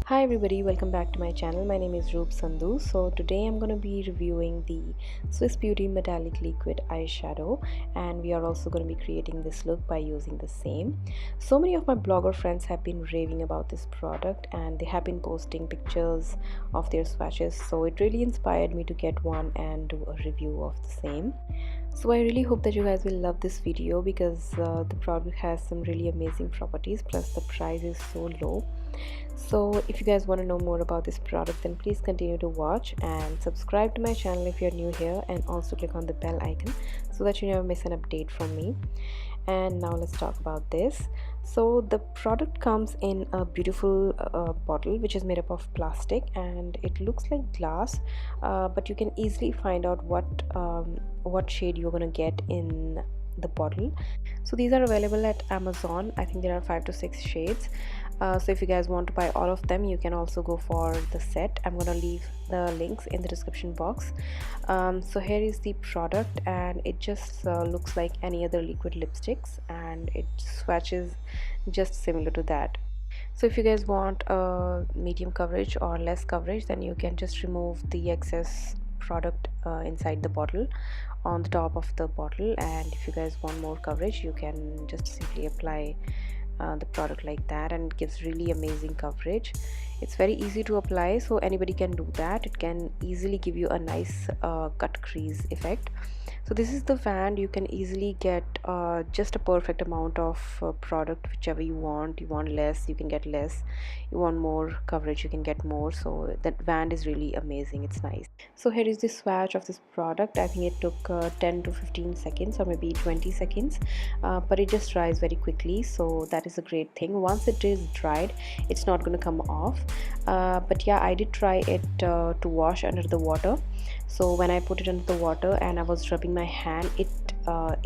Hi everybody, welcome back to my channel. My name is Roop Sandhu. So today I'm going to be reviewing the Swiss Beauty Metallic Liquid Eyeshadow, and we are also going to be creating this look by using the same. So many of my blogger friends have been raving about this product and they have been posting pictures of their swatches, so it really inspired me to get one and do a review of the same. So I really hope that you guys will love this video because the product has some really amazing properties, plus the price is so low. So if you guys want to know more about this product, then please continue to watch and subscribe to my channel if you're new here, and also click on the bell icon so that you never miss an update from me. And now let's talk about this. So the product comes in a beautiful bottle which is made up of plastic and it looks like glass, but you can easily find out what shade you're gonna get in the bottle. So these are available at Amazon. I think there are 5 to 6 shades. So if you guys want to buy all of them, you can also go for the set. I'm gonna leave the links in the description box. So here is the product, and it just looks like any other liquid lipsticks, and it swatches just similar to that. So if you guys want medium coverage or less coverage, then you can just remove the excess product inside the bottle on the top of the bottle, and if you guys want more coverage, you can just simply apply the product like that, and it gives really amazing coverage. It's very easy to apply, so anybody can do that. It can easily give you a nice cut crease effect. So this is the wand. You can easily get just a perfect amount of product, whichever you want. You want less, you can get less. You want more coverage, you can get more. So that wand is really amazing. It's nice. So here is the swatch of this product. I think it took 10 to 15 seconds or maybe 20 seconds, but it just dries very quickly, so that is a great thing. Once it is dried, it's not going to come off. But yeah, I did try it to wash under the water. So when I put it under the water and I was rubbing my hand, it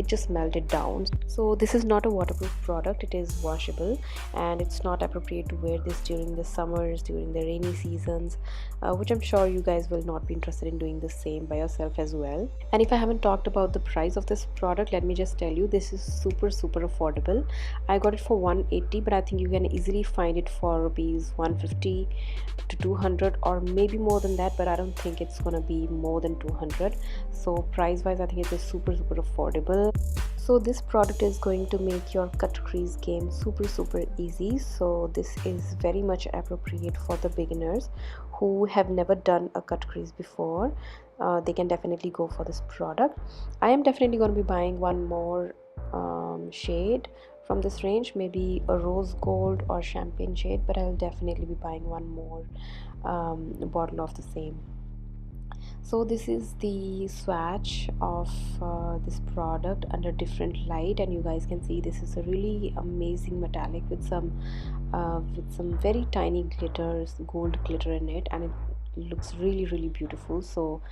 just melted down. So this is not a waterproof product. It is washable, and it's not appropriate to wear this during the summers, during the rainy seasons, which I'm sure you guys will not be interested in doing the same by yourself as well. And if I haven't talked about the price of this product, let me just tell you, this is super affordable. I got it for 180, but I think you can easily find it for rupees 150 to 200 or maybe more than that, but I don't think it's gonna be more than 200. So price wise, I think it is super affordable. So this product is going to make your cut crease game super easy. So this is very much appropriate for the beginners who have never done a cut crease before. They can definitely go for this product. I am definitely going to be buying one more shade from this range, maybe a rose gold or champagne shade, but I'll definitely be buying one more bottle of the same. So this is the swatch of this product under different light, and you guys can see this is a really amazing metallic with some very tiny glitters, gold glitter in it, and it looks really beautiful. So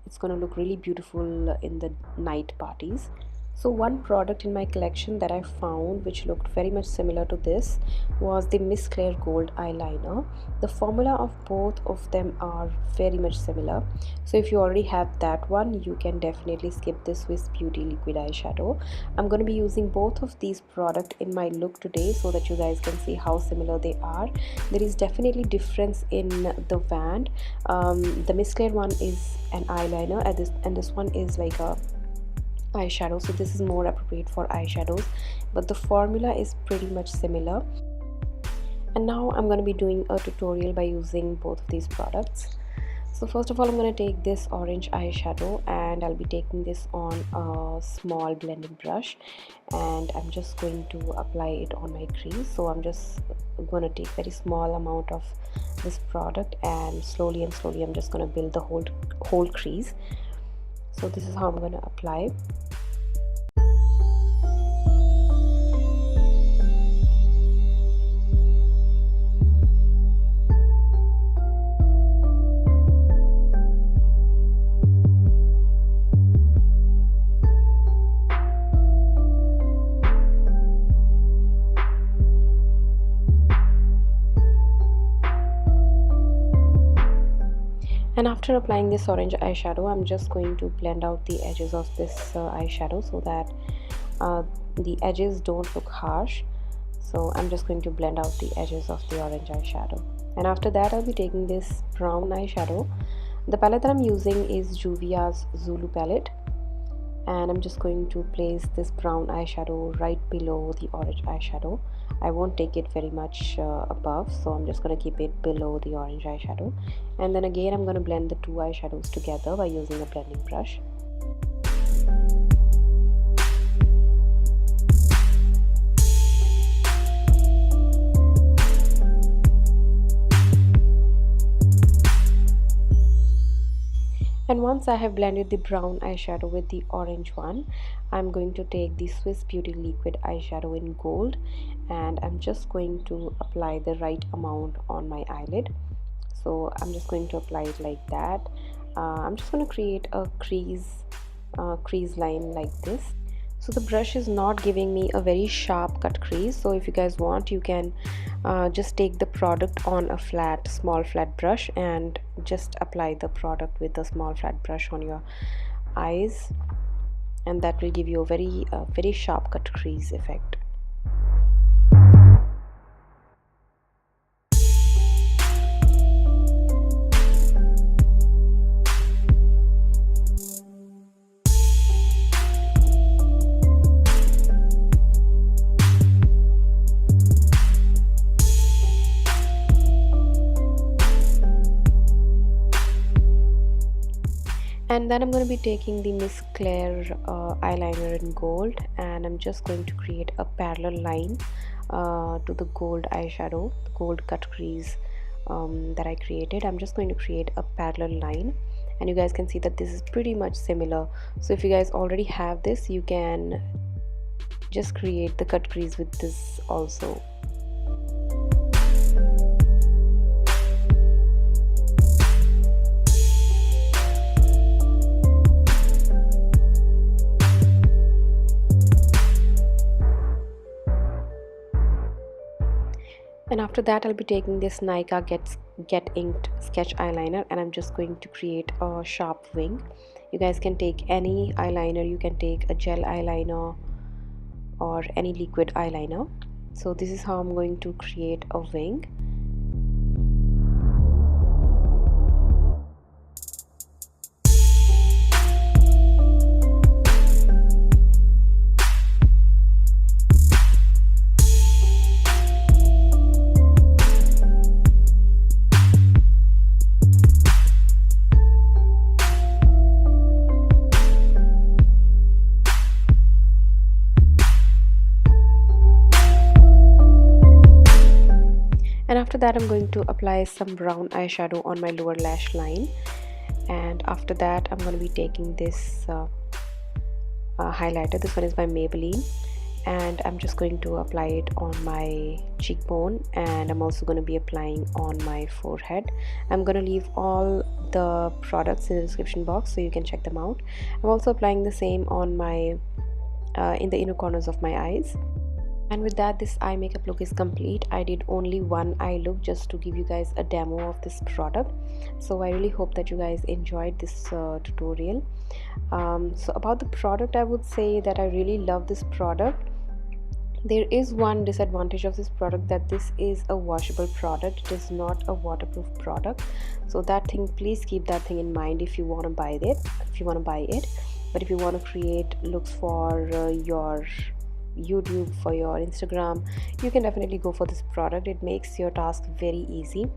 it's gonna look really beautiful in the night parties. So one product in my collection that I found which looked very much similar to this was the Miss Claire Gold eyeliner. The formula of both of them are very much similar. So if you already have that one, you can definitely skip this Swiss Beauty liquid eyeshadow. I'm going to be using both of these products in my look today so that you guys can see how similar they are. There is definitely difference in the wand. The Miss Claire one is an eyeliner, and this one is like a eyeshadow, so this is more appropriate for eyeshadows, but the formula is pretty much similar. And now I'm going to be doing a tutorial by using both of these products. So first of all, I'm going to take this orange eyeshadow and I'll be taking this on a small blending brush, and I'm just going to apply it on my crease. So I'm just going to take very small amount of this product, and slowly I'm just going to build the whole crease. So this is how I'm going to apply. And after applying this orange eyeshadow, I'm just going to blend out the edges of this eyeshadow so that the edges don't look harsh. So I'm just going to blend out the edges of the orange eyeshadow. And after that I'll be taking this brown eyeshadow. The palette that I'm using is Juvia's Zulu palette, and I'm just going to place this brown eyeshadow right below the orange eyeshadow. I won't take it very much above, so I'm just going to keep it below the orange eyeshadow. And then again I'm going to blend the two eyeshadows together by using a blending brush. And once I have blended the brown eyeshadow with the orange one, I'm going to take the Swiss Beauty liquid eyeshadow in gold, and I'm just going to apply the right amount on my eyelid. So I'm just going to apply it like that. I'm just going to create a crease line like this. So the brush is not giving me a very sharp cut crease, so if you guys want, you can just take the product on a small flat brush and just apply the product with the small flat brush on your eyes, and that will give you a very sharp cut crease effect. And then I'm going to be taking the Miss Claire eyeliner in gold, and I'm just going to create a parallel line to the gold eyeshadow, the gold cut crease that I created. I'm just going to create a parallel line, and you guys can see that this is pretty much similar. So if you guys already have this, you can just create the cut crease with this also. And after that I'll be taking this Nykaa Get Inked sketch eyeliner, and I'm just going to create a sharp wing. You guys can take any eyeliner, you can take a gel eyeliner or any liquid eyeliner. So this is how I'm going to create a wing. And after that I'm going to apply some brown eyeshadow on my lower lash line, and after that I'm going to be taking this highlighter. This one is by Maybelline, and I'm just going to apply it on my cheekbone, and I'm also going to be applying on my forehead. I'm going to leave all the products in the description box so you can check them out. I'm also applying the same on my in the inner corners of my eyes. And with that, this eye makeup look is complete. I did only one eye look just to give you guys a demo of this product. So I really hope that you guys enjoyed this tutorial. So about the product, I would say that I really love this product. There is one disadvantage of this product, that this is a washable product. It is not a waterproof product. So that thing, please keep that thing in mind if you want to buy it. But if you want to create looks for your YouTube, for your Instagram, you can definitely go for this product. It makes your task very easy,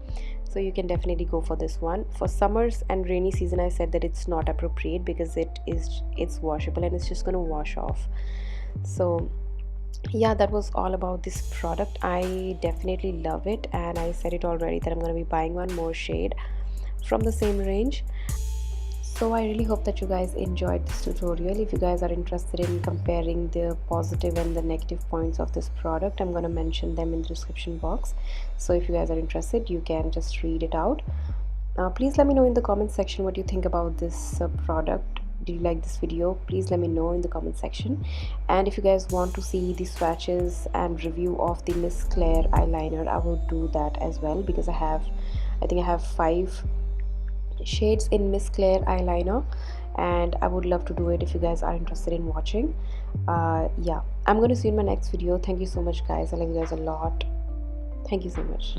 so you can definitely go for this one. For summers and rainy season, I said that it's not appropriate because it's washable and it's just going to wash off. So yeah, that was all about this product. I definitely love it, and I said it already that I'm going to be buying one more shade from the same range. So I really hope that you guys enjoyed this tutorial. If you guys are interested in comparing the positive and the negative points of this product, I'm going to mention them in the description box. So if you guys are interested, you can just read it out. Please let me know in the comment section what you think about this product. Did you like this video? Please let me know in the comment section. And if you guys want to see the swatches and review of the Miss Claire eyeliner, I will do that as well, because I think I have 5 shades in Miss Claire eyeliner, and I would love to do it if you guys are interested in watching. Yeah, I'm going to see you in my next video. Thank you so much, guys. I love you guys a lot. Thank you so much.